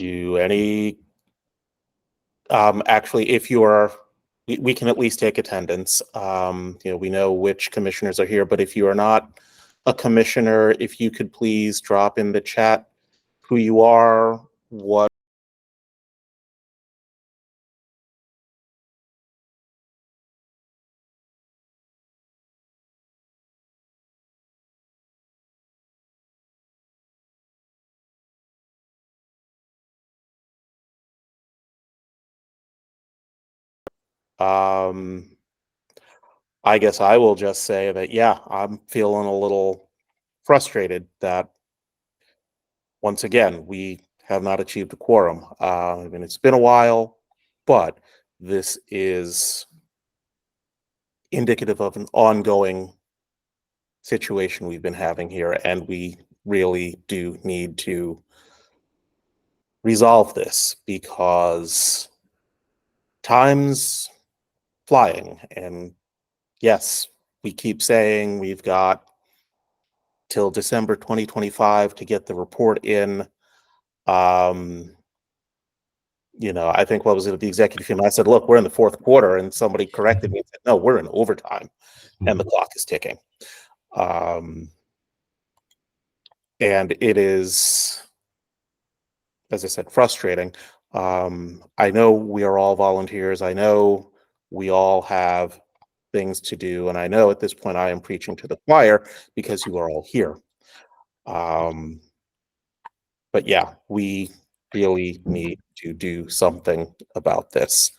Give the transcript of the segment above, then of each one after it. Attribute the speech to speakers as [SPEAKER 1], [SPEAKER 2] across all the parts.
[SPEAKER 1] Do any, actually, if you are, we can at least take attendance. We know which commissioners are here, but if you are not a commissioner, if you could please drop in the chat who you are, what I guess I will just say that, yeah, I'm feeling a little frustrated that once again, we have not achieved a quorum. I mean, it's been a while, but this is indicative of an ongoing situation we've been having here, and we really do need to resolve this because time's flying. And yes, we keep saying we've got till December 2025 to get the report in. I think, what was it, the executive team? I said, look, we're in the fourth quarter, and somebody corrected me and said, no, we're in overtime, and the clock is ticking. And it is, as I said, frustrating. I know we are all volunteers. I know we all have things to do, and I know at this point I am preaching to the choir because you are all here. But yeah, we really need to do something about this.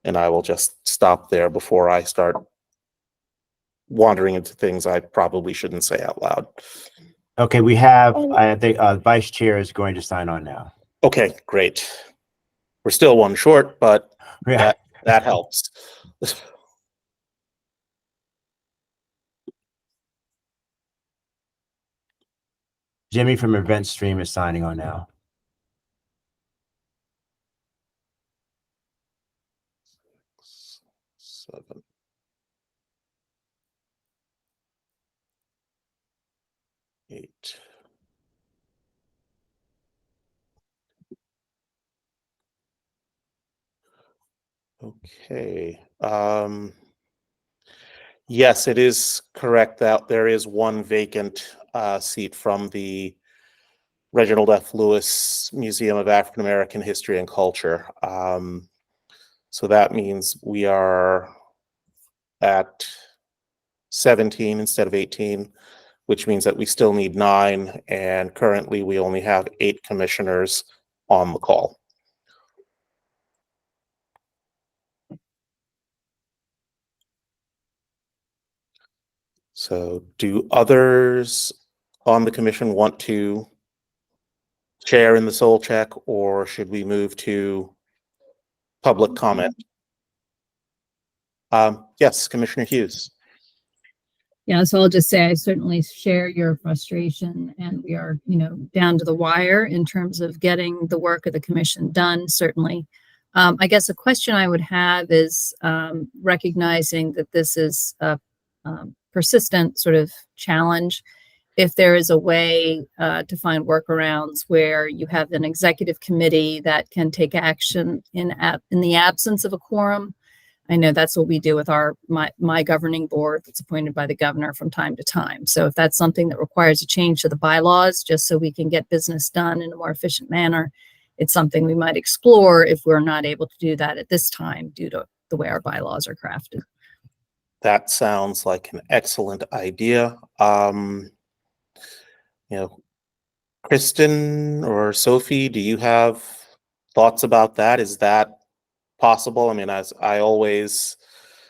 [SPEAKER 1] And I will just stop there before I start wandering into things I probably shouldn't say out loud.
[SPEAKER 2] Okay, we have, I think, Vice Chair is going to sign on now.
[SPEAKER 1] Okay, great. We're still one short, but
[SPEAKER 2] Yeah.
[SPEAKER 1] that helps.
[SPEAKER 2] Jimmy from Event Stream is signing on now.
[SPEAKER 1] Seven. 8. Okay. Yes, it is correct that there is one vacant seat from the Reginald F. Lewis Museum of African American History and Culture. So that means we are at 17 instead of 18, which means that we still need 9, and currently we only have 8 commissioners on the call. So do others on the commission want to share in the soul check, or should we move to public comment? Yes, Commissioner Hughes.
[SPEAKER 3] Yeah, so I'll just say I certainly share your frustration, and we are, down to the wire in terms of getting the work of the commission done, certainly. I guess a question I would have is recognizing that this is a persistent sort of challenge. If there is a way to find workarounds where you have an executive committee that can take action in the absence of a quorum. I know that's what we do with my governing board that's appointed by the governor from time to time. So if that's something that requires a change to the bylaws, just so we can get business done in a more efficient manner, it's something we might explore if we're not able to do that at this time due to the way our bylaws are crafted.
[SPEAKER 1] That sounds like an excellent idea. Kristen or Sophie, do you have thoughts about that? Is that possible? I mean, as I always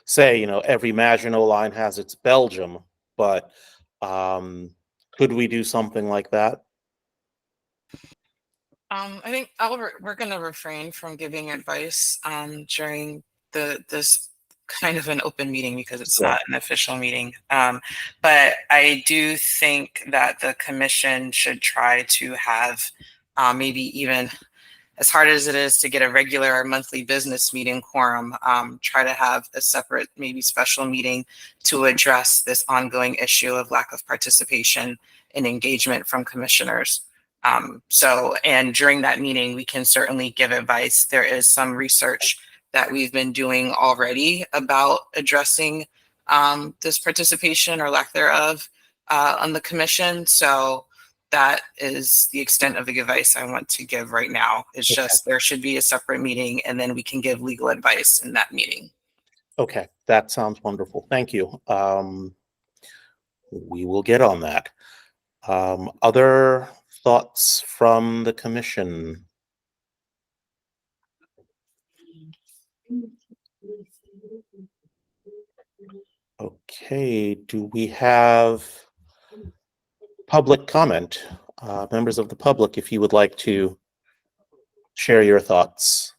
[SPEAKER 1] say, every Maginot Line has its Belgium, but could we do something like that?
[SPEAKER 4] I think we're going to refrain from giving advice during this kind of an open meeting because it's not an official meeting. But I do think that the commission should try to have maybe even, as hard as it is to get a regular or monthly business meeting quorum, try to have a separate, maybe special meeting to address this ongoing issue of lack of participation and engagement from commissioners. And during that meeting, we can certainly give advice. There is some research that we've been doing already about addressing this participation or lack thereof on the commission. So that is the extent of the advice I want to give right now. It's just there should be a separate meeting, and then we can give legal advice in that meeting.
[SPEAKER 1] Okay, that sounds wonderful. Thank you. We will get on that. Other thoughts from the commission? Okay, do we have public comment? Members of the public, if you would like to share your thoughts.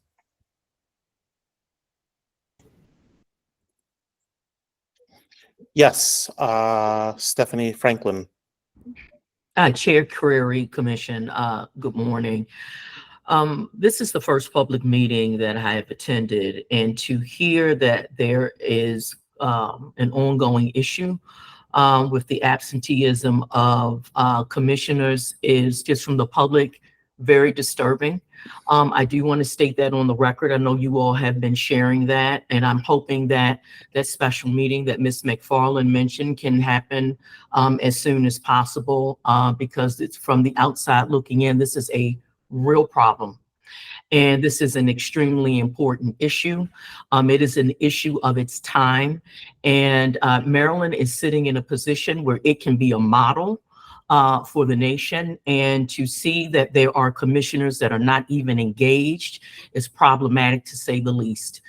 [SPEAKER 1] Yes, Stephanie Franklin.
[SPEAKER 5] Chair Query Commission, good morning. This is the first public meeting that I have attended, and to hear that there is an ongoing issue with the absenteeism of commissioners is just from the public very disturbing. I do want to state that on the record. I know you all have been sharing that, and I'm hoping that that special meeting that Ms. McFarland mentioned can happen as soon as possible, because it's from the outside looking in. This is a real problem. And this is an extremely important issue. It is an issue of its time. And Maryland is sitting in a position where it can be a model for the nation. And to see that there are commissioners that are not even engaged is problematic, to say the least.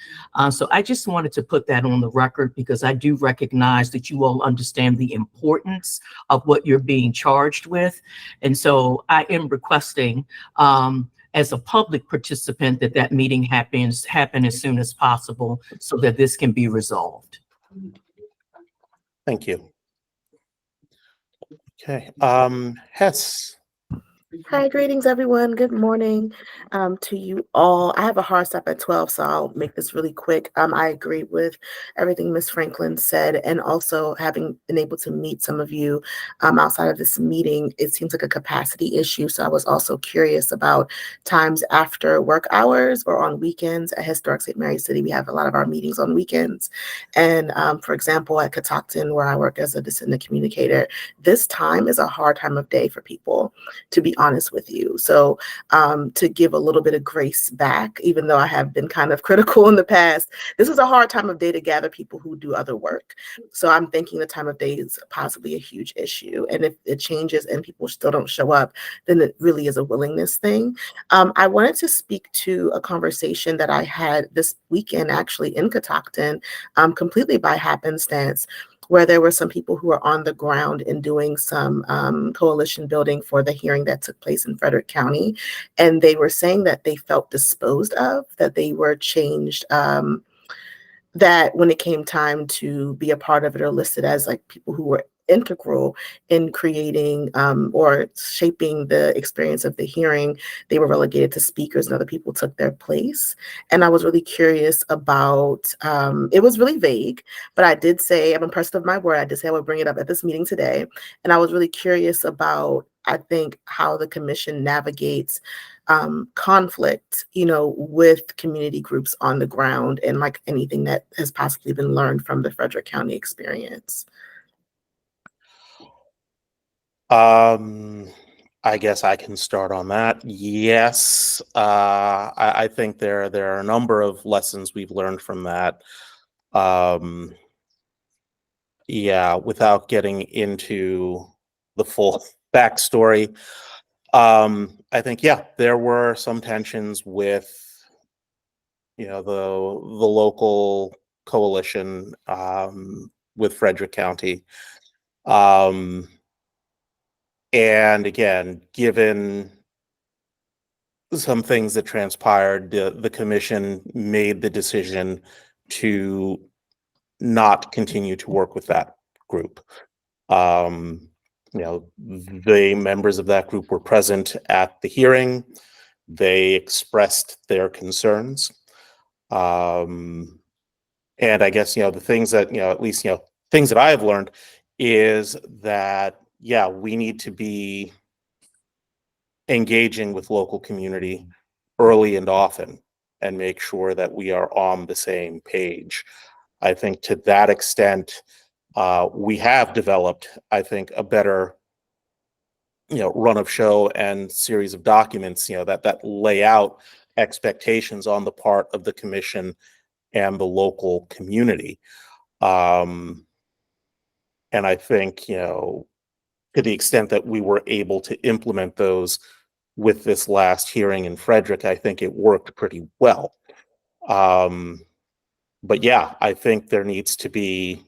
[SPEAKER 5] So I just wanted to put that on the record, because I do recognize that you all understand the importance of what you're being charged with. And so I am requesting, as a public participant, that that meeting happen as soon as possible so that this can be resolved.
[SPEAKER 1] Thank you. Okay, Hess.
[SPEAKER 6] Hi, greetings, everyone. Good morning to you all. I have a hard stop at 12, so I'll make this really quick. I agree with everything Ms. Franklin said, and also having been able to meet some of you outside of this meeting, it seems like a capacity issue. So I was also curious about times after work hours or on weekends. At Historic St. Mary City, we have a lot of our meetings on weekends. And for example, at Catoctin, where I work as a descendant communicator, this time is a hard time of day for people, to be honest with you. So to give a little bit of grace back, even though I have been kind of critical in the past, this is a hard time of day to gather people who do other work. So I'm thinking the time of day is possibly a huge issue. And if it changes and people still don't show up, then it really is a willingness thing. I wanted to speak to a conversation that I had this weekend, actually in Catoctin, completely by happenstance, where there were some people who were on the ground and doing some coalition building for the hearing that took place in Frederick County. And they were saying that they felt disposed of, that they were changed, that when it came time to be a part of it or listed as like people who were integral in creating or shaping the experience of the hearing, they were relegated to speakers and other people took their place. And I was really curious about, it was really vague, but I did say, I'm impressed of my word, I did say I would bring it up at this meeting today. And I was really curious about, I think, how the commission navigates conflict, with community groups on the ground, and like anything that has possibly been learned from the Frederick County experience.
[SPEAKER 1] I guess I can start on that. Yes, I think there are a number of lessons we've learned from that. Yeah, without getting into the full backstory, I think, yeah, there were some tensions with, the local coalition with Frederick County. And again, given some things that transpired, the commission made the decision to not continue to work with that group. The members of that group were present at the hearing. They expressed their concerns. And I guess, the things that, at least, things that I have learned is that, yeah, we need to be engaging with local community early and often and make sure that we are on the same page. I think to that extent, we have developed, I think, a better run of show and series of documents that lay out expectations on the part of the commission and the local community. And I think to the extent that we were able to implement those with this last hearing in Frederick, I think it worked pretty well. But yeah, I think there needs to be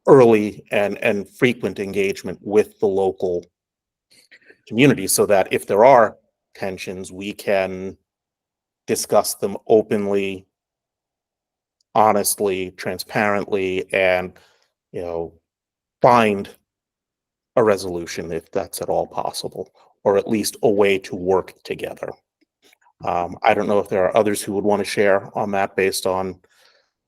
[SPEAKER 1] early and frequent engagement with the local community so that if there are tensions, we can discuss them openly, honestly, transparently, and find a resolution if that's at all possible, or at least a way to work together. I don't know if there are others who would want to share on that based on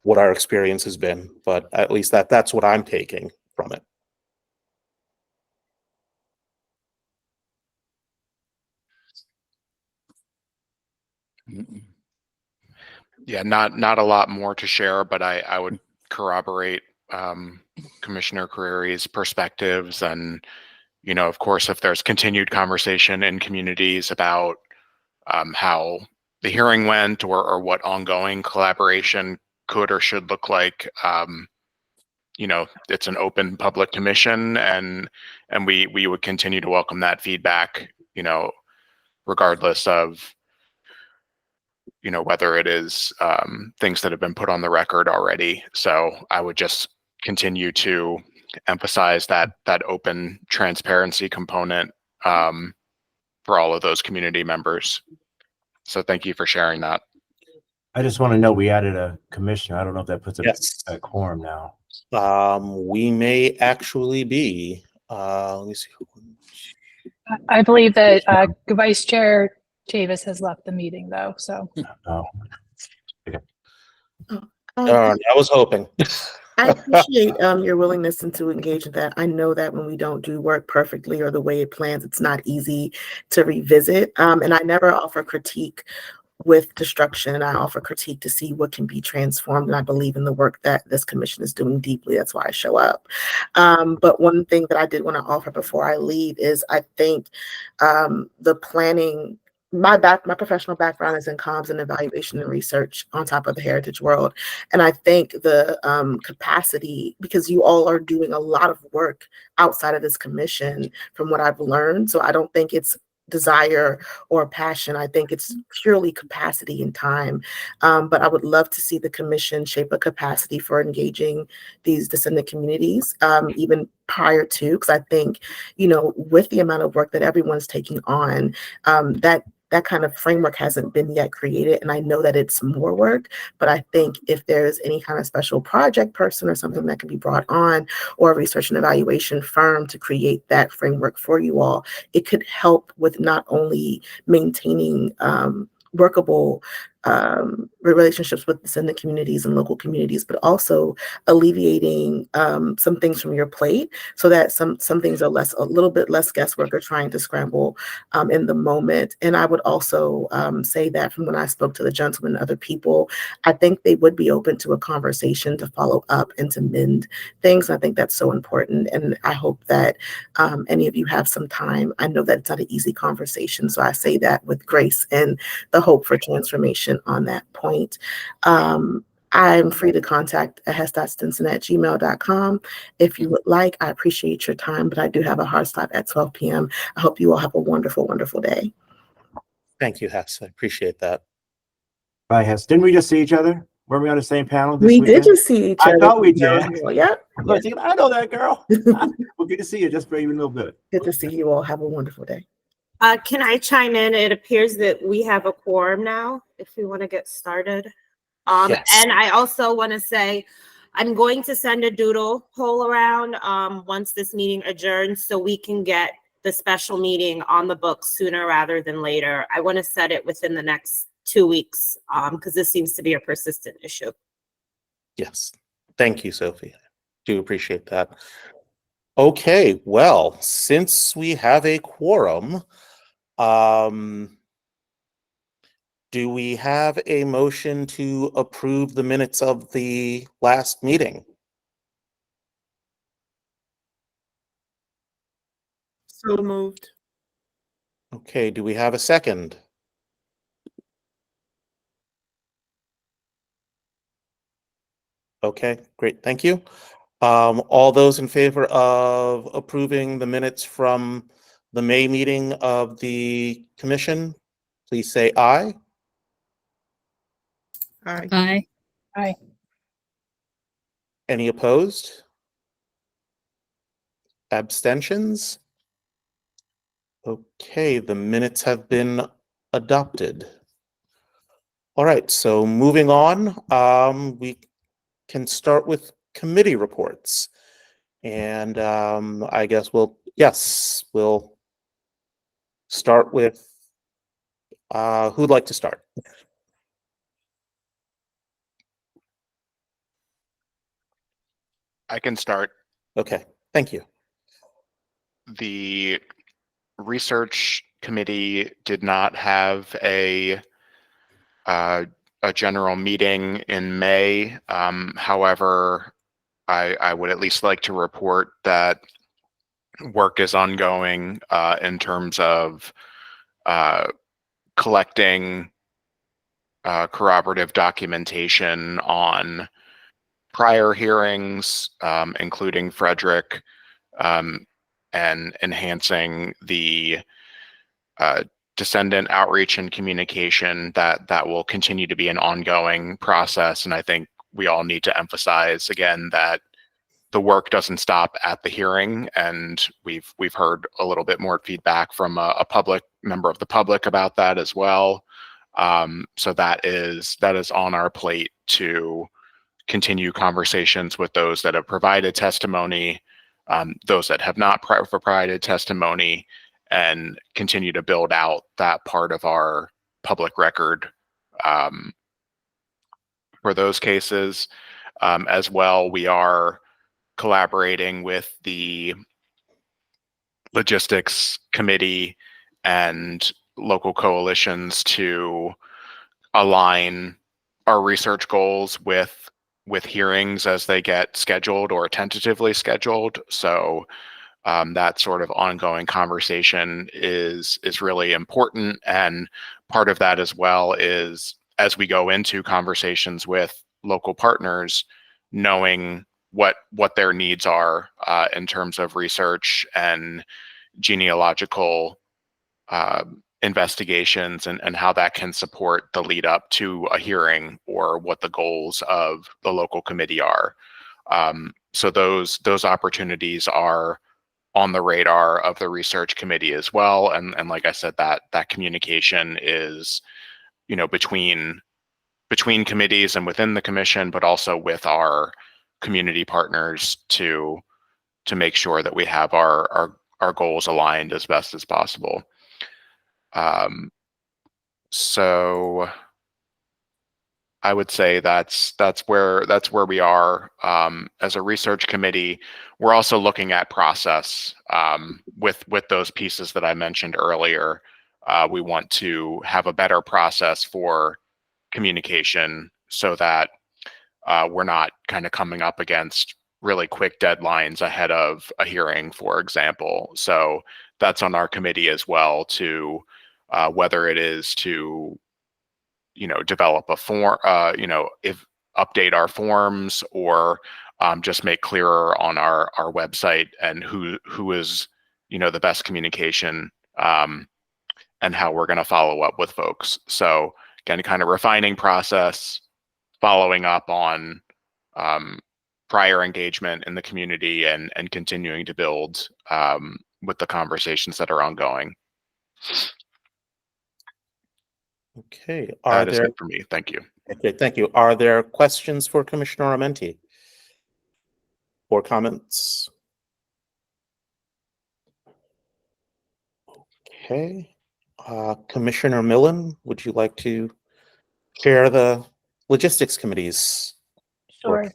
[SPEAKER 1] what our experience has been, but at least that's what I'm taking from it.
[SPEAKER 7] Yeah, not a lot more to share, but I would corroborate Commissioner Carreri's perspectives. And, of course, if there's continued conversation in communities about how the hearing went or what ongoing collaboration could or should look like, it's an open public commission, and we would continue to welcome that feedback, regardless of whether it is things that have been put on the record already. So I would just continue to emphasize that open transparency component for all of those community members. So thank you for sharing that.
[SPEAKER 2] I just want to know we added a commissioner. I don't know if that puts
[SPEAKER 1] Yes.
[SPEAKER 2] a quorum now.
[SPEAKER 1] We may actually be. Let me see.
[SPEAKER 8] I believe that Vice Chair Davis has left the meeting, though. So.
[SPEAKER 2] Oh.
[SPEAKER 1] I was hoping.
[SPEAKER 6] I appreciate your willingness and to engage in that. I know that when we don't do work perfectly or the way it plans, it's not easy to revisit. And I never offer critique with destruction. I offer critique to see what can be transformed. And I believe in the work that this commission is doing deeply. That's why I show up. But one thing that I did want to offer before I leave is I think the planning, my professional background is in comms and evaluation and research on top of the heritage world. And I think the capacity, because you all are doing a lot of work outside of this commission from what I've learned. So I don't think it's desire or passion. I think it's purely capacity and time. But I would love to see the commission shape a capacity for engaging these descendant communities, even prior to, because I think, with the amount of work that everyone's taking on, that kind of framework hasn't been yet created. And I know that it's more work, but I think if there's any kind of special project person or something that can be brought on, or a research and evaluation firm to create that framework for you all, it could help with not only maintaining workable relationships with descendant communities and local communities, but also alleviating some things from your plate so that some things are a little bit less guesswork or trying to scramble in the moment. And I would also say that from when I spoke to the gentleman and other people, I think they would be open to a conversation to follow up and to mend things. I think that's so important. And I hope that any of you have some time. I know that it's not an easy conversation, so I say that with grace and the hope for transformation on that point. I'm free to contact hess.stinson@gmail.com if you would like. I appreciate your time, but I do have a hard stop at 12 p.m. I hope you all have a wonderful, wonderful day.
[SPEAKER 1] Thank you, Hess. I appreciate that.
[SPEAKER 2] Bye, Hess. Didn't we just see each other? Were we on the same panel this
[SPEAKER 6] We
[SPEAKER 2] weekend?
[SPEAKER 6] did just see each other.
[SPEAKER 2] I thought we did.
[SPEAKER 6] Yep.
[SPEAKER 2] I know that girl. Well, good to see you. Just for even a little bit.
[SPEAKER 6] Good to see you all. Have a wonderful day.
[SPEAKER 9] Can I chime in? It appears that we have a quorum now, if we want to get started.
[SPEAKER 1] Yes.
[SPEAKER 9] And I also want to say, I'm going to send a doodle poll around once this meeting adjourns so we can get the special meeting on the books sooner rather than later. I want to set it within the next 2 weeks because this seems to be a persistent issue.
[SPEAKER 1] Yes. Thank you, Sophie. I do appreciate that. Okay, well, since we have a quorum, do we have a motion to approve the minutes of the last meeting?
[SPEAKER 6] So moved.
[SPEAKER 1] Okay, do we have a second? Okay, great, thank you. All those in favor of approving the minutes from the May meeting of the commission, please say aye.
[SPEAKER 6] Aye.
[SPEAKER 3] Aye.
[SPEAKER 8] Aye.
[SPEAKER 1] Any opposed? Abstentions? Okay, the minutes have been adopted. All right, so moving on, we can start with committee reports. And I guess we'll start with, who'd like to start?
[SPEAKER 7] I can start.
[SPEAKER 1] Okay, thank you.
[SPEAKER 7] The research committee did not have a general meeting in May. However, I would at least like to report that work is ongoing in terms of collecting corroborative documentation on prior hearings, including Frederick, and enhancing the descendant outreach and communication. That will continue to be an ongoing process. And I think we all need to emphasize again that the work doesn't stop at the hearing, and we've heard a little bit more feedback from a public member of the public about that as well. So that is on our plate to continue conversations with those that have provided testimony, those that have not provided testimony, and continue to build out that part of our public record for those cases. As well, we are collaborating with the logistics committee and local coalitions to align our research goals with hearings as they get scheduled or tentatively scheduled. So that sort of ongoing conversation is really important. And part of that as well is, as we go into conversations with local partners, knowing what their needs are in terms of research and genealogical investigations, and how that can support the lead up to a hearing or what the goals of the local committee are. So those opportunities are on the radar of the research committee as well. And like I said, that communication is, between committees and within the commission, but also with our community partners to make sure that we have our goals aligned as best as possible. So I would say that's where we are as a research committee. We're also looking at process with those pieces that I mentioned earlier. We want to have a better process for communication so that we're not kind of coming up against really quick deadlines ahead of a hearing, for example. So that's on our committee as well, to whether it is to develop a form, if update our forms, or just make clearer on our website and who is the best communication, and how we're going to follow up with folks. So again, kind of refining process, following up on prior engagement in the community, and continuing to build with the conversations that are ongoing.
[SPEAKER 1] Okay,
[SPEAKER 7] That is it for me. Thank you.
[SPEAKER 1] Okay, thank you. Are there questions for Commissioner Armenti or comments? Okay, Commissioner Millen, would you like to share the logistics committee's work?
[SPEAKER 8] Sure.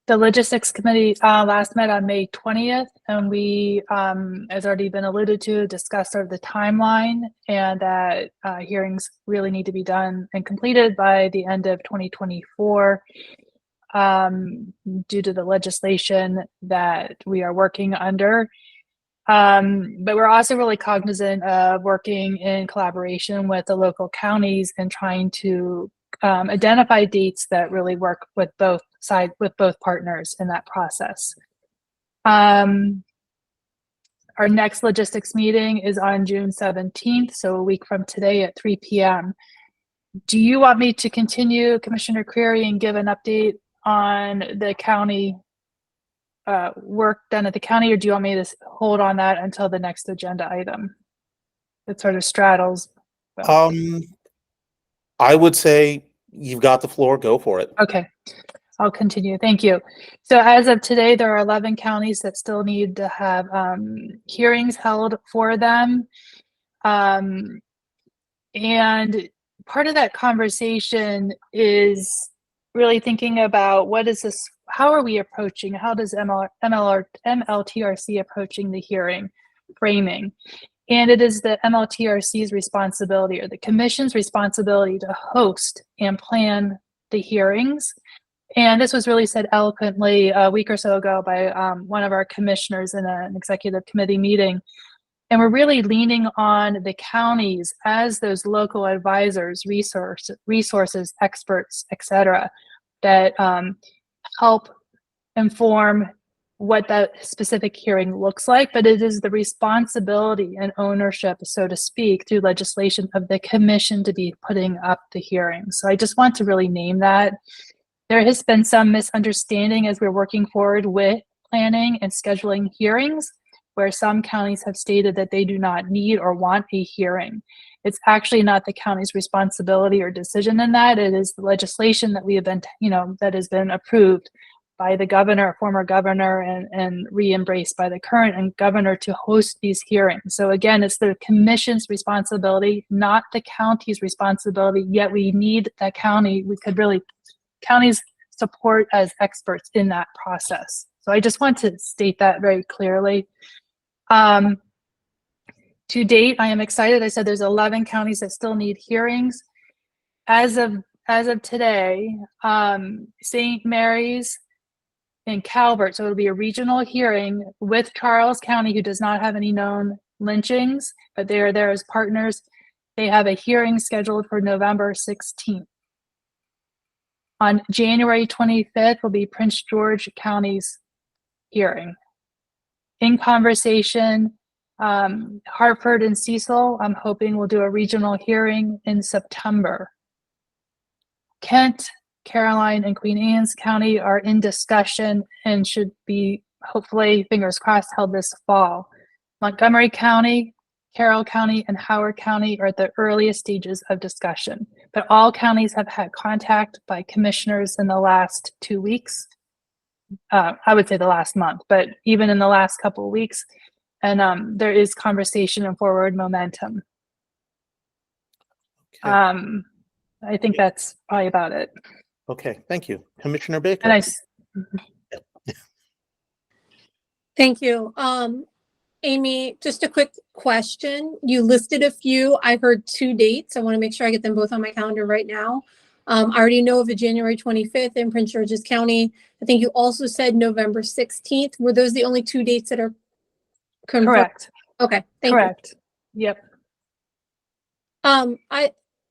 [SPEAKER 8] The logistics committee last met on May 20th, and we, as already been alluded to, discussed sort of the timeline and that hearings really need to be done and completed by the end of 2024 due to the legislation that we are working under. But we're also really cognizant of working in collaboration with the local counties and trying to identify dates that really work with both partners in that process. Our next logistics meeting is on June 17th, so a week from today at 3 p.m. Do you want me to continue, Commissioner Creary, and give an update on the county work done at the county, or do you want me to hold on that until the next agenda item? It sort of straddles.
[SPEAKER 1] I would say you've got the floor, go for it.
[SPEAKER 8] Okay, I'll continue. Thank you. So as of today, there are 11 counties that still need to have hearings held for them. And part of that conversation is really thinking about what is this, how are we approaching, how does MLTRC approaching the hearing framing? And it is the MLTRC's responsibility, or the commission's responsibility, to host and plan the hearings. And this was really said eloquently a week or so ago by one of our commissioners in an executive committee meeting. And we're really leaning on the counties as those local advisors, resources, experts, et cetera, that help inform what that specific hearing looks like. But it is the responsibility and ownership, so to speak, through legislation of the commission to be putting up the hearing. So I just want to really name that. There has been some misunderstanding as we're working forward with planning and scheduling hearings, where some counties have stated that they do not need or want a hearing. It's actually not the county's responsibility or decision in that. It is the legislation that we have been, that has been approved by the governor, former governor, and re-embraced by the current governor to host these hearings. So again, it's the commission's responsibility, not the county's responsibility, yet we need that county. Counties support as experts in that process. So I just want to state that very clearly. To date, I am excited. I said there's 11 counties that still need hearings. As of today, St. Mary's and Calvert, so it'll be a regional hearing with Charles County, who does not have any known lynchings, but they are there as partners. They have a hearing scheduled for November 16th. On January 25th will be Prince George County's hearing. In conversation, Hartford and Cecil, I'm hoping we'll do a regional hearing in September. Kent, Caroline, and Queen Anne's County are in discussion and should be, hopefully, fingers crossed, held this fall. Montgomery County, Carroll County, and Howard County are at the earliest stages of discussion, but all counties have had contact by commissioners in the last 2 weeks. I would say the last month, but even in the last couple of weeks, and there is conversation and forward momentum.
[SPEAKER 1] Okay.
[SPEAKER 8] I think that's probably about it.
[SPEAKER 1] Okay, thank you. Commissioner Baker.
[SPEAKER 8] And
[SPEAKER 10] Thank you. Amy, just a quick question. You listed a few. I heard 2 dates. I want to make sure I get them both on my calendar right now. I already know of the January 25th in Prince George's County. I think you also said November 16th. Were those the only 2 dates that are confirmed?
[SPEAKER 8] correct.
[SPEAKER 10] Okay, thank
[SPEAKER 8] Correct. Yep.
[SPEAKER 10] you.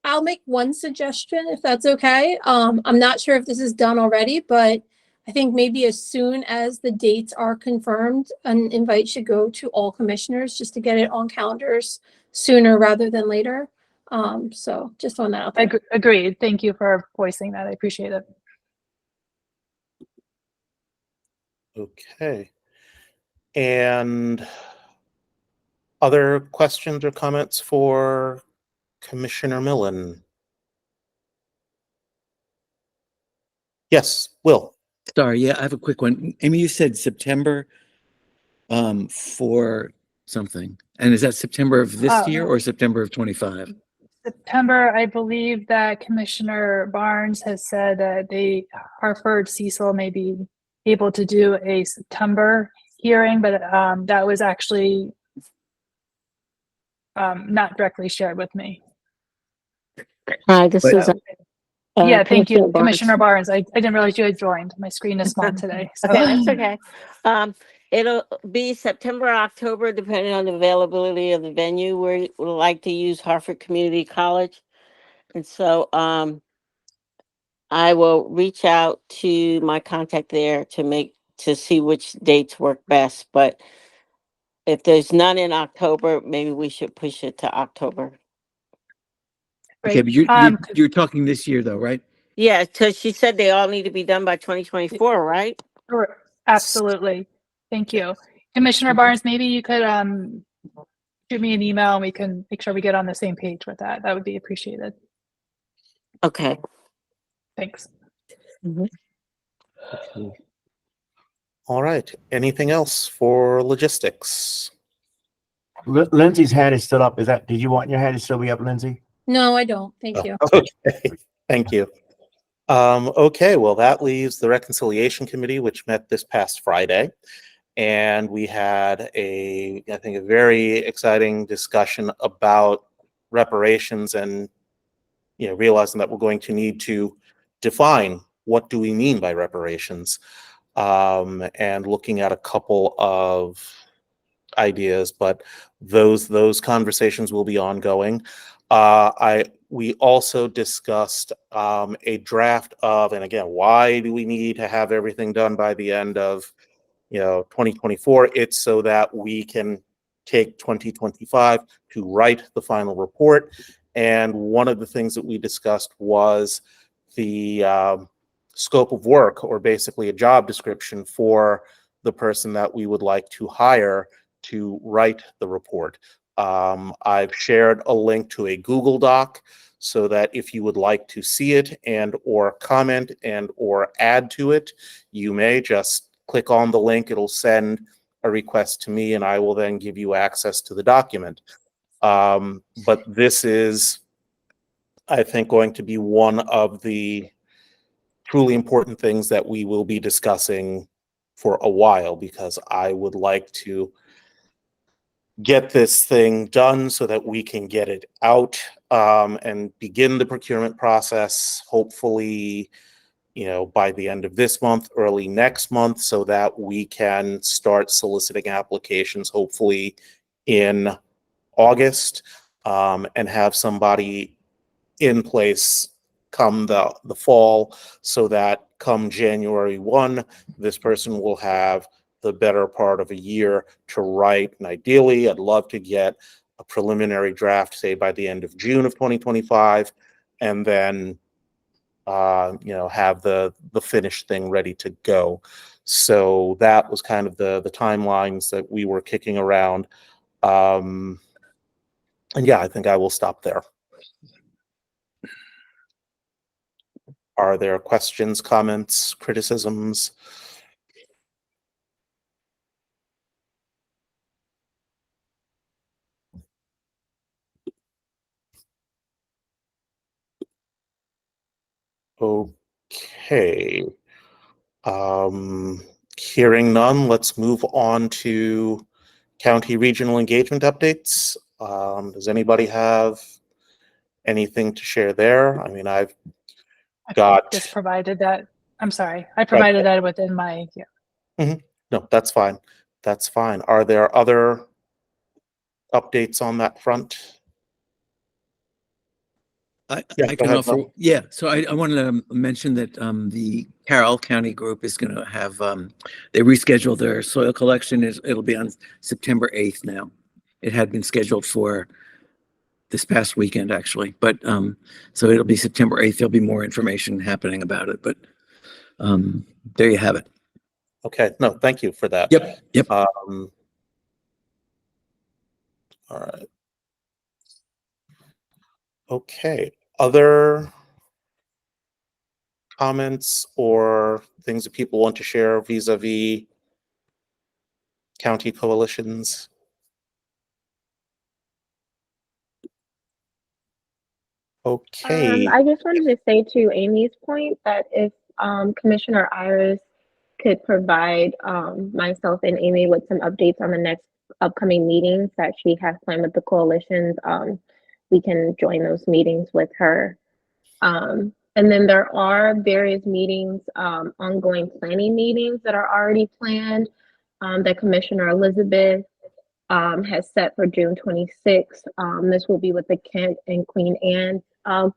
[SPEAKER 10] I'll make one suggestion if that's okay. I'm not sure if this is done already, but I think maybe as soon as the dates are confirmed, an invite should go to all commissioners just to get it on calendars sooner rather than later. So just on that out there.
[SPEAKER 8] Agreed. Thank you for voicing that. I appreciate it.
[SPEAKER 1] Okay. And other questions or comments for Commissioner Millen? Yes, Will.
[SPEAKER 11] Sorry, yeah, I have a quick one. Amy, you said September for something. And is that September of this year or September of 25?
[SPEAKER 8] September, I believe that Commissioner Barnes has said that Hartford, Cecil may be able to do a September hearing, but that was actually not directly shared with me.
[SPEAKER 12] Hi, this
[SPEAKER 11] But-
[SPEAKER 12] is
[SPEAKER 8] Yeah, thank you,
[SPEAKER 12] Commissioner Barnes.
[SPEAKER 8] Commissioner Barnes. I didn't realize you had joined. My screen is small today. So.
[SPEAKER 12] Okay, that's okay. It'll be September, October, depending on the availability of the venue. We would like to use Hartford Community College. And so I will reach out to my contact there to see which dates work best. But if there's none in October, maybe we should push it to October.
[SPEAKER 11] Okay, but you're talking this year though, right?
[SPEAKER 12] Yeah, because she said they all need to be done by 2024, right?
[SPEAKER 8] Sure. Absolutely. Thank you. Commissioner Barnes, maybe you could shoot me an email and we can make sure we get on the same page with that. That would be appreciated.
[SPEAKER 12] Okay.
[SPEAKER 8] Thanks.
[SPEAKER 1] Okay. All right. Anything else for logistics?
[SPEAKER 2] Lindsay's hand is still up. Did you want your hand to still be up, Lindsay?
[SPEAKER 10] No, I don't. Thank you.
[SPEAKER 1] Okay. Thank you. Okay, well, that leaves the Reconciliation Committee, which met this past Friday. And we had I think, a very exciting discussion about reparations and, realizing that we're going to need to define what do we mean by reparations, and looking at a couple of ideas, but those conversations will be ongoing. We also discussed a draft of, and again, why do we need to have everything done by the end of 2024? It's so that we can take 2025 to write the final report. And one of the things that we discussed was the scope of work, or basically a job description for the person that we would like to hire to write the report. I've shared a link to a Google Doc so that if you would like to see it and or comment and or add to it, you may just click on the link. It'll send a request to me and I will then give you access to the document. But this is, I think, going to be one of the truly important things that we will be discussing for a while, because I would like to get this thing done so that we can get it out and begin the procurement process, hopefully, by the end of this month, early next month, so that we can start soliciting applications, hopefully in August, and have somebody in place come the fall, so that come January 1, this person will have the better part of a year to write. And ideally, I'd love to get a preliminary draft, say by the end of June of 2025, and then have the finished thing ready to go. So that was kind of the timelines that we were kicking around. And yeah, I think I will stop there. Are there questions, comments, criticisms? Okay. Hearing none, let's move on to county regional engagement updates. Does anybody have anything to share there? I mean, I've got...
[SPEAKER 8] Just provided that. I'm sorry. I provided that within my... Yeah.
[SPEAKER 1] Mm-hmm. No, that's fine. That's fine. Are there other updates on that front?
[SPEAKER 11] I can offer, yeah. So I wanted to mention that the Carroll County group is going to have, they rescheduled their soil collection. It'll be on September 8th now. It had been scheduled for this past weekend, actually. But so it'll be September 8th. There'll be more information happening about it. But there you have it.
[SPEAKER 1] Okay. No, thank you for that.
[SPEAKER 11] Yep.
[SPEAKER 1] All right. Okay. Other comments or things that people want to share vis-a-vis county coalitions? Okay.
[SPEAKER 13] I just wanted to say to Amy's point that if Commissioner Iris could provide myself and Amy with some updates on the next upcoming meetings that she has planned with the coalitions, we can join those meetings with her. And then there are various meetings, ongoing planning meetings that are already planned, that Commissioner Elizabeth has set for June 26th. This will be with the Kent and Queen Anne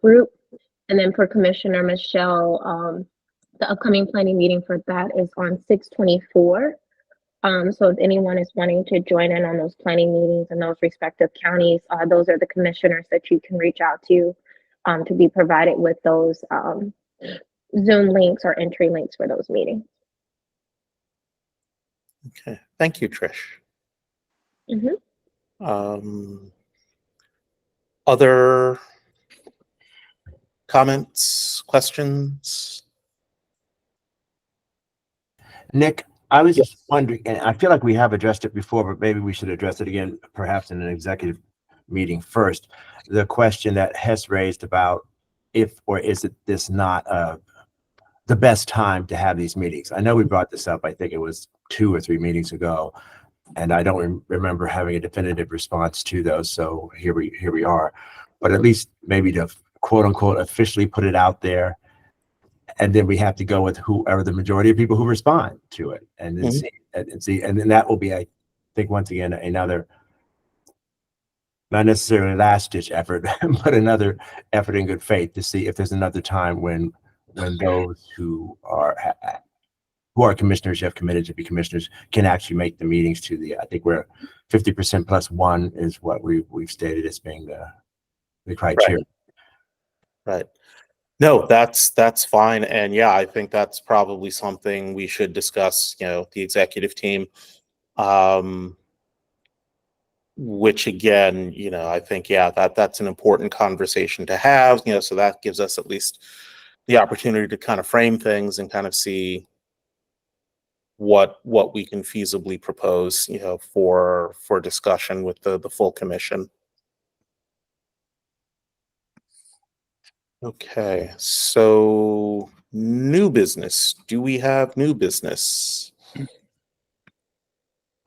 [SPEAKER 13] group. And then for Commissioner Michelle, the upcoming planning meeting for that is on 6/24. So if anyone is wanting to join in on those planning meetings in those respective counties, those are the commissioners that you can reach out to be provided with those Zoom links or entry links for those meetings.
[SPEAKER 1] Okay, thank you, Trish.
[SPEAKER 13] Mm-hmm.
[SPEAKER 1] Other comments, questions?
[SPEAKER 2] Nick, I was just wondering, and I feel like we have addressed it before, but maybe we should address it again, perhaps in an executive meeting first. The question that Hess raised about if or is it this not the best time to have these meetings? I know we brought this up, I think it was 2 or 3 meetings ago, and I don't remember having a definitive response to those. So here we are, but at least maybe to quote unquote officially put it out there. And then we have to go with whoever the majority of people who respond to it, and then see, and then that will be, I think, once again, another, not necessarily last ditch effort, but another effort in good faith to see if there's another time when those who are commissioners, have committed to be commissioners, can actually make the meetings to the, I think we're 50% plus 1 is what we've stated as being the criteria.
[SPEAKER 1] Right. No, that's fine. And yeah, I think that's probably something we should discuss, the executive team. Which again, I think, yeah, that's an important conversation to have, so that gives us at least the opportunity to kind of frame things and kind of see what we can feasibly propose, for discussion with the full commission. Okay, so new business. Do we have new business?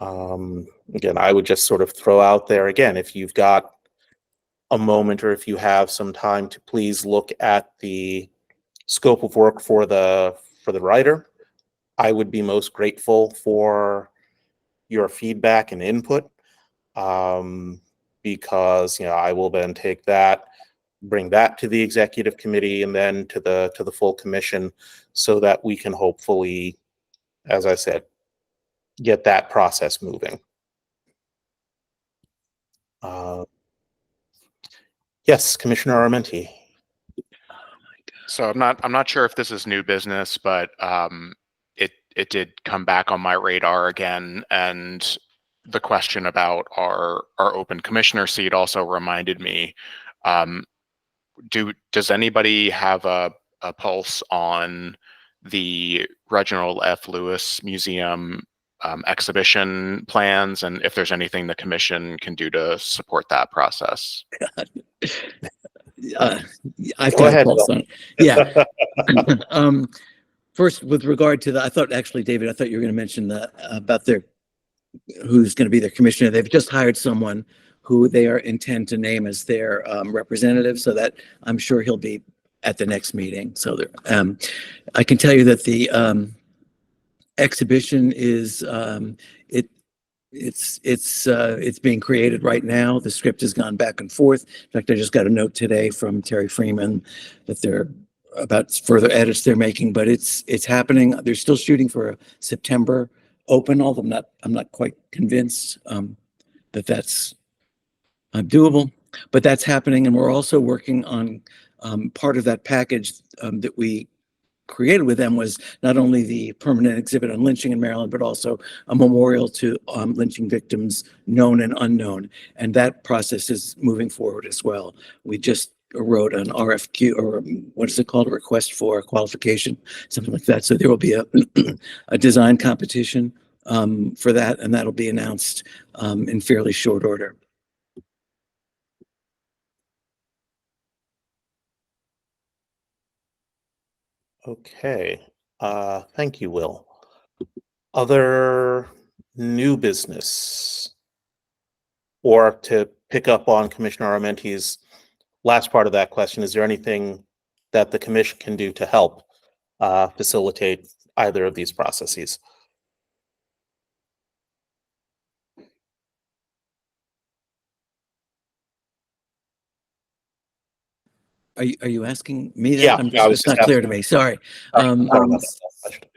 [SPEAKER 1] Again, I would just sort of throw out there again, if you've got a moment or if you have some time to please look at the scope of work for the writer. I would be most grateful for your feedback and input, because I will then take that, bring that to the executive committee and then to the full commission, so that we can hopefully, as I said, get that process moving. Yes, Commissioner Armenti.
[SPEAKER 7] So I'm not sure if this is new business, but it did come back on my radar again, and the question about our open commissioner seat also reminded me. Does anybody have a pulse on the Reginald F. Lewis Museum exhibition plans, and if there's anything the commission can do to support that process?
[SPEAKER 11] I've got a pulse on it. Yeah. First, with regard to I thought actually, David, I thought you were going to mention about who's going to be their commissioner. They've just hired someone who they intend to name as their representative, so that I'm sure he'll be at the next meeting. So I can tell you that the exhibition is it's being created right now. The script has gone back and forth. In fact, I just got a note today from Terry Freeman that they're about further edits they're making, but it's happening. They're still shooting for a September open, although I'm not quite convinced that that's doable, but that's happening. And we're also working on part of that package that we created with them was not only the permanent exhibit on lynching in Maryland, but also a memorial to lynching victims, known and unknown. And that process is moving forward as well. We just wrote an RFQ, or what is it called? A request for qualification, something like that. So there will be a design competition for that, and that'll be announced in fairly short order.
[SPEAKER 1] Okay, thank you, Will. Other new business? Or to pick up on Commissioner Armenti's last part of that question, is there anything that the commission can do to help facilitate either of these processes?
[SPEAKER 11] Are you asking me that?
[SPEAKER 1] Yeah, I was
[SPEAKER 11] It's not
[SPEAKER 1] just
[SPEAKER 11] clear to
[SPEAKER 1] asking.
[SPEAKER 11] me. Sorry.
[SPEAKER 1] Sorry about that question.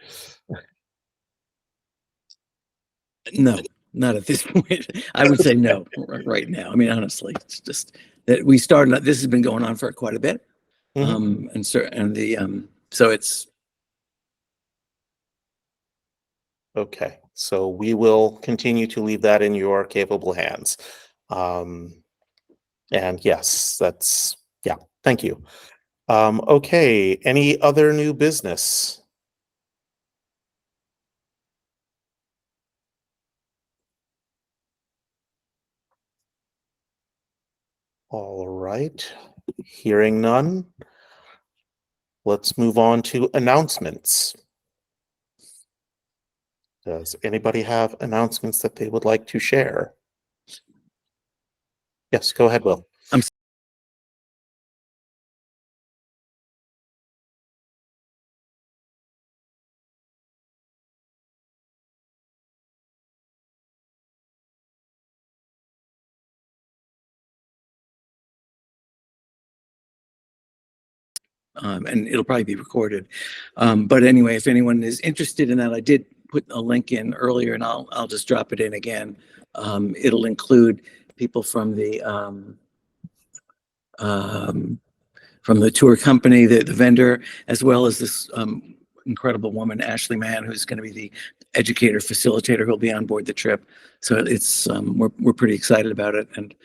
[SPEAKER 11] No, not at this point. I would say no right now. I mean, honestly, it's just that we started, this has been going on for quite a bit.
[SPEAKER 1] Mhm.
[SPEAKER 11] So it's,
[SPEAKER 1] Okay, so we will continue to leave that in your capable hands. And yes, yeah, thank you. Okay, any other new business? All right, hearing none. Let's move on to announcements. Does anybody have announcements that they would like to share? Yes, go ahead, Will.
[SPEAKER 11] and it'll probably be recorded. But anyway, if anyone is interested in that, I did put a link in earlier, and I'll just drop it in again. It'll include people from the tour company, the vendor, as well as this incredible woman, Ashley Mann, who's going to be the educator facilitator who'll be on board the trip. So it's we're pretty excited about it, and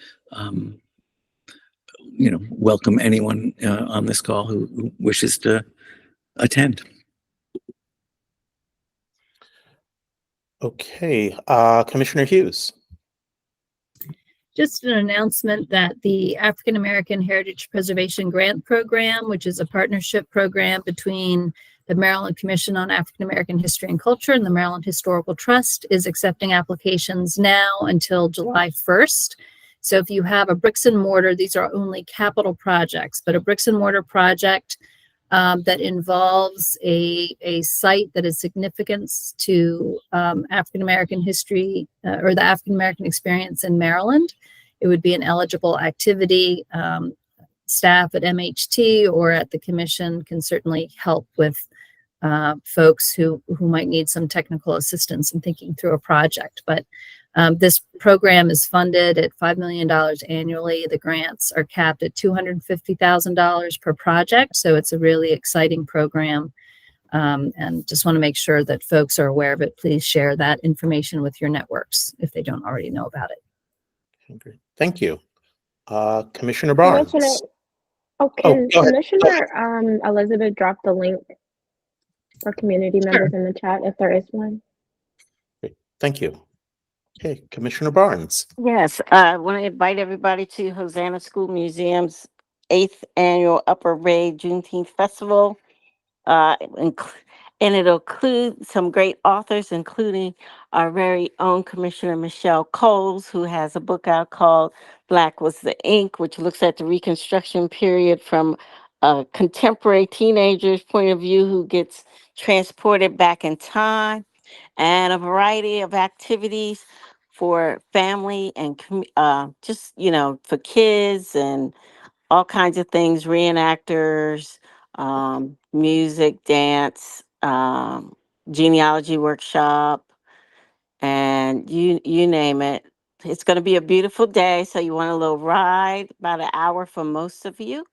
[SPEAKER 11] welcome anyone on this call who wishes to attend.
[SPEAKER 1] Okay, Commissioner Hughes.
[SPEAKER 3] Just an announcement that the African American Heritage Preservation Grant Program, which is a partnership program between the Maryland Commission on African American History and Culture and the Maryland Historical Trust, is accepting applications now until July 1st. So if you have a bricks and mortar, these are only capital projects, but a bricks and mortar project that involves a site that is significant to African American history or the African American experience in Maryland, it would be an eligible activity. Staff at MHT or at the commission can certainly help with folks who might need some technical assistance in thinking through a project. But this program is funded at $5 million annually. The grants are capped at $250,000 per project. So it's a really exciting program. And just want to make sure that folks are aware of it. Please share that information with your networks if they don't already know about it.
[SPEAKER 1] Okay, thank you. Commissioner Barnes.
[SPEAKER 13] Can
[SPEAKER 1] go ahead.
[SPEAKER 13] Commissioner Elizabeth drop the link for community members in the chat if there is one?
[SPEAKER 1] Great, thank you. Okay, Commissioner Barnes.
[SPEAKER 12] Yes, I want to invite everybody to Hosanna School Museum's 8th annual Upper Ray Juneteenth Festival. And it'll include some great authors, including our very own Commissioner Michelle Coles, who has a book out called Black Was the Ink, which looks at the Reconstruction period from a contemporary teenager's point of view who gets transported back in time, and a variety of activities for family and just, for kids and all kinds of things, reenactors, music, dance, genealogy workshop, and you name it. It's going to be a beautiful day, so you want a little ride, about an hour for most of you,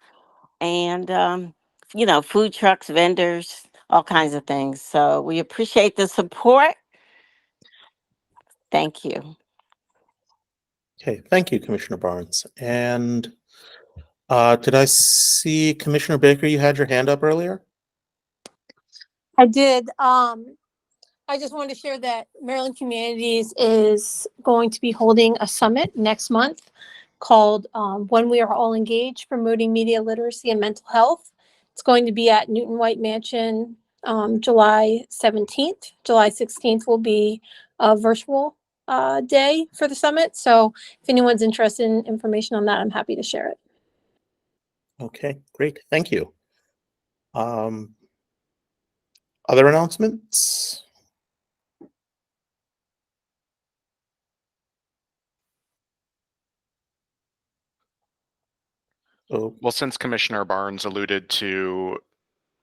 [SPEAKER 12] and food trucks, vendors, all kinds of things. So we appreciate the support. Thank you.
[SPEAKER 1] Okay, thank you, Commissioner Barnes. And did I see Commissioner Baker, you had your hand up earlier?
[SPEAKER 10] I did. I just wanted to share that Maryland Communities is going to be holding a summit next month called When We Are All Engaged, Promoting Media Literacy and Mental Health. It's going to be at Newton White Mansion July 17th. July 16th will be a virtual day for the summit. So if anyone's interested in information on that, I'm happy to share it.
[SPEAKER 1] Okay, great. Thank you. Other announcements? Oh,
[SPEAKER 7] Well, since Commissioner Barnes alluded to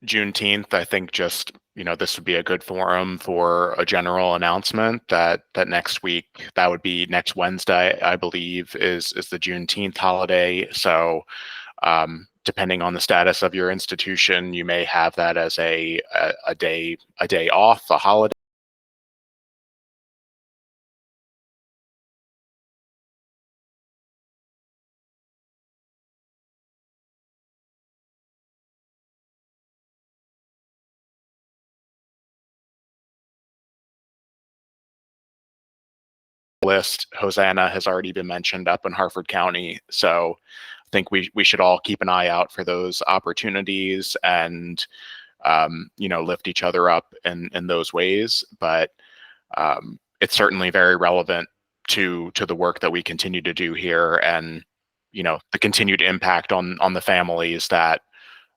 [SPEAKER 7] Juneteenth, I think just, this would be a good forum for a general announcement that next week, that would be next Wednesday, I believe, is the Juneteenth holiday. So depending on the status of your institution, you may have that as a day off, a holiday. List. Hosanna has already been mentioned up in Harford County. So I think we should all keep an eye out for those opportunities and, lift each other up in those ways. But it's certainly very relevant to the work that we continue to do here and, the continued impact on the families that,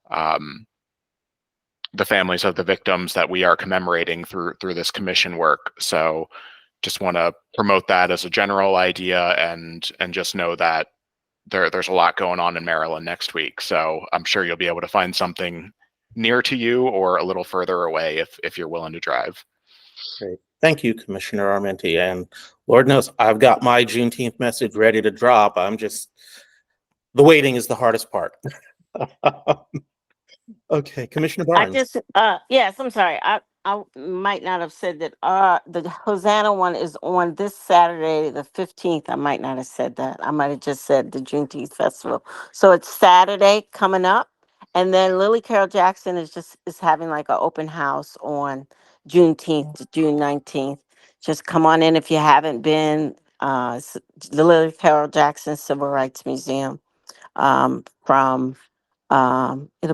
[SPEAKER 7] the families of the victims that we are commemorating through this commission work. So just want to promote that as a general idea and just know that there's a lot going on in Maryland next week. So I'm sure you'll be able to find something near to you or a little further away if you're willing to drive.
[SPEAKER 1] great. Thank you, Commissioner Armenti. And Lord knows I've got my Juneteenth message ready to drop. The waiting is the hardest part. Okay, Commissioner Barnes.
[SPEAKER 12] Yes, I'm sorry. I might not have said that. The Hosanna one is on this Saturday, the 15th. I might not have said that. I might have just said the Juneteenth Festival. So it's Saturday coming up. And then Lily Carroll Jackson is having like an open house on Juneteenth, June 19th. Just come on in if you haven't been. The Lily Carroll Jackson Civil Rights Museum it'll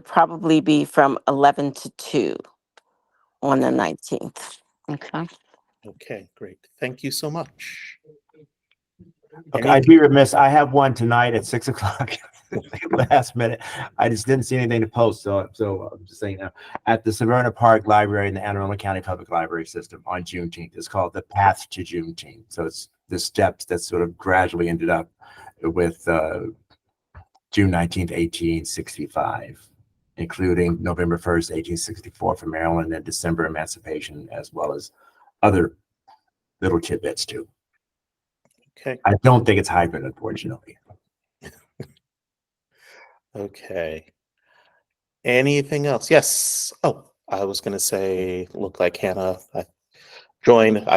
[SPEAKER 12] probably be from 11 to 2 on the 19th. Okay.
[SPEAKER 1] Okay, great. Thank you so much.
[SPEAKER 2] Okay, I'd be remiss. I have one tonight at 6 o'clock. Last minute. I just didn't see anything to post. So I'm just saying at the Severna Park Library in the Anne Arundel County Public Library System on Juneteenth. It's called The Path to Juneteenth. So it's the steps that sort of gradually ended up with June 19th, 1865, including November 1st, 1864 for Maryland and December Emancipation, as well as other little tidbits too.
[SPEAKER 1] Okay.
[SPEAKER 2] I don't think it's hybrid, unfortunately.
[SPEAKER 1] Okay. Anything else? Yes. Oh, I was going to say, look like Hannah joined.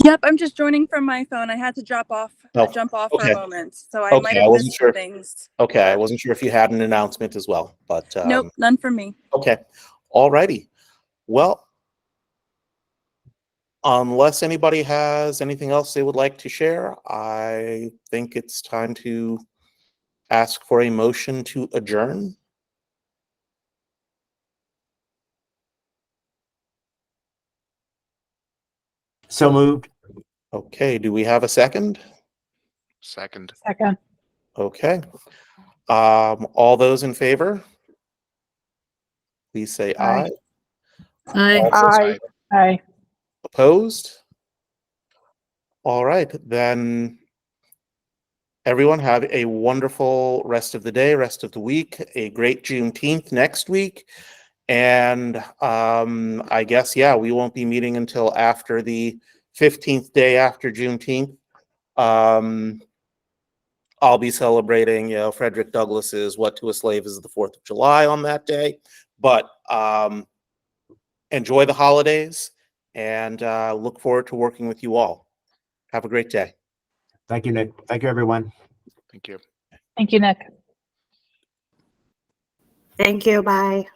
[SPEAKER 14] Yep, I'm just joining from my phone. I had to jump off for
[SPEAKER 1] okay.
[SPEAKER 14] a moment, so I might
[SPEAKER 1] I
[SPEAKER 14] have
[SPEAKER 1] wasn't
[SPEAKER 14] missed
[SPEAKER 1] sure.
[SPEAKER 14] things.
[SPEAKER 1] Okay, I wasn't sure if you had an announcement as well, but
[SPEAKER 14] Nope, none from me.
[SPEAKER 1] Okay, all righty. Well, unless anybody has anything else they would like to share, I think it's time to ask for a motion to adjourn.
[SPEAKER 2] So moved.
[SPEAKER 1] Okay, do we have a second?
[SPEAKER 7] Second.
[SPEAKER 1] Okay. All those in favor, please say aye.
[SPEAKER 3] Aye.
[SPEAKER 8] Aye.
[SPEAKER 1] Opposed? All right, then everyone have a wonderful rest of the day, rest of the week, a great Juneteenth next week. And I guess, yeah, we won't be meeting until after the 15th day after Juneteenth. I'll be celebrating, Frederick Douglass's What to a Slave is the 4th of July on that day. But enjoy the holidays and look forward to working with you all. Have a great day.
[SPEAKER 2] Thank you, Nick. Thank you, everyone.
[SPEAKER 7] Thank you.
[SPEAKER 8] Thank you, Nick.
[SPEAKER 9] Thank you. Bye.